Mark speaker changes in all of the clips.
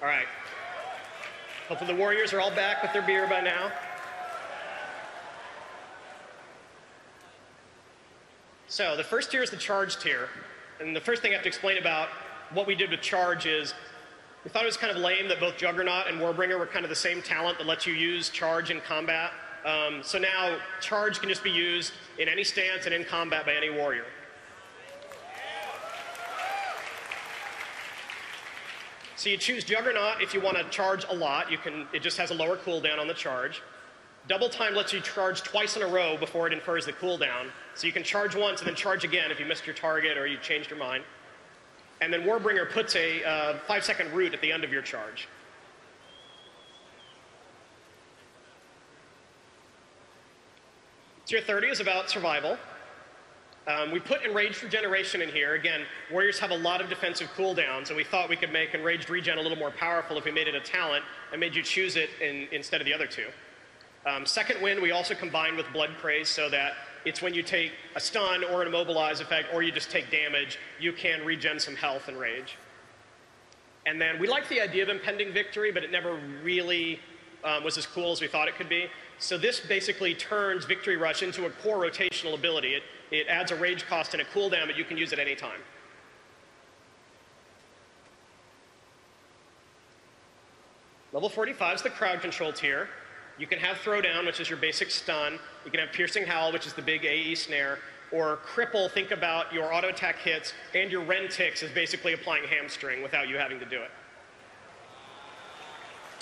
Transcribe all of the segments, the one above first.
Speaker 1: All right. Hopefully the Warriors are all back with their beer by now. So the first tier is the charge tier. And the first thing I have to explain about what we did with charge is we thought it was kind of lame that both Juggernaut and Warbringer were kind of the same talent that lets you use charge in combat. So now charge can just be used in any stance and in combat by any warrior. So you choose Juggernaut if you want to charge a lot. It just has a lower cooldown on the charge. Double time lets you charge twice in a row before it infers the cooldown. So you can charge once and then charge again if you missed your target or you changed your mind. And then Warbringer puts a 5-second root at the end of your charge. Tier 30 is about survival. We put Enraged Regeneration in here. Again, warriors have a lot of defensive cooldowns, and we thought we could make Enraged Regen a little more powerful if we made it a talent and made you choose it instead of the other two. Second Wind we also combined with Blood Craze so that it's when you take a stun or an immobilize effect or you just take damage, you can regen some health and rage. And then we liked the idea of Impending Victory, but it never really was as cool as we thought it could be. So this basically turns Victory Rush into a core rotational ability. It adds a rage cost and a cooldown, but you can use it any time. Level 45 is the crowd control tier. You can have Throwdown, which is your basic stun. You can have Piercing Howl, which is the big AE snare. Or Cripple, think about your auto attack hits, and your Ren ticks is basically applying Hamstring without you having to do it.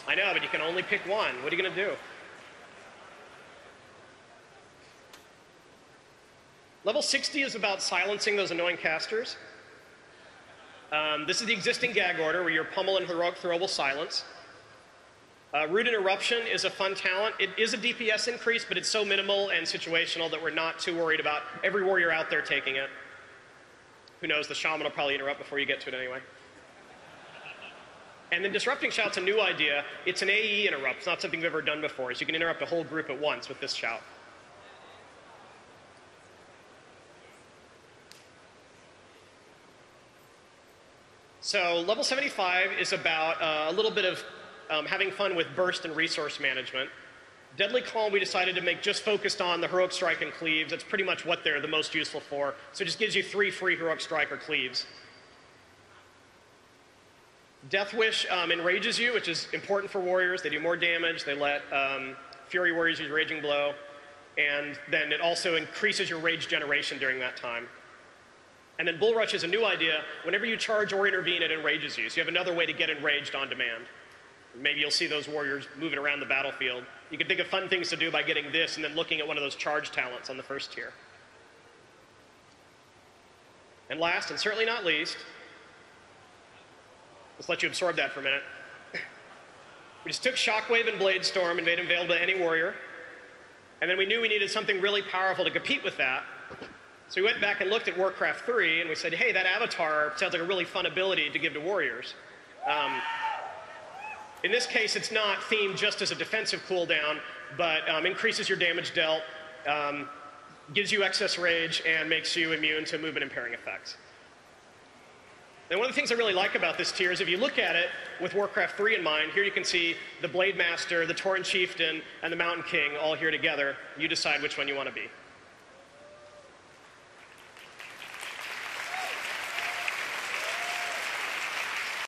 Speaker 1: I know, but you can only pick one. What are you going to do? Level 60 is about silencing those annoying casters. This is the existing gag order where you're Pummel and Heroic Throw will silence. Root Interruption is a fun talent. It is a DPS increase, but it's so minimal and situational that we're not too worried about every warrior out there taking it. Who knows, the Shaman will probably interrupt before you get to it anyway. And then Disrupting Shout's a new idea. It's an AE interrupt. It's not something we've ever done before, so you can interrupt a whole group at once with this shout. So level 75 is about a little bit of having fun with burst and resource management. Deadly Calm we decided to make just focused on the Heroic Strike and Cleaves. That's pretty much what they're the most useful for. So it just gives you 3 free Heroic Strike or Cleaves. Death Wish enrages you, which is important for warriors. They do more damage. They let Fury warriors use Raging Blow. And then it also increases your rage generation during that time. And then Bull Rush is a new idea. Whenever you charge or intervene, it enrages you. So you have another way to get enraged on demand. Maybe you'll see those warriors moving around the battlefield. You can think of fun things to do by getting this and then looking at one of those charge talents on the first tier. And last, and certainly not least, let's let you absorb that for a minute. We just took Shockwave and Blade Storm and made them available to any warrior. And then we knew we needed something really powerful to compete with that. So we went back and looked at Warcraft 3 and we said, hey, that avatar sounds like a really fun ability to give to warriors. In this case, it's not themed just as a defensive cooldown, but increases your damage dealt, gives you excess rage, and makes you immune to movement impairing effects. And one of the things I really like about this tier is if you look at it with Warcraft 3 in mind, here you can see the Blade Master, the Tauren Chieftain, and the Mountain King all here together. You decide which one you want to be.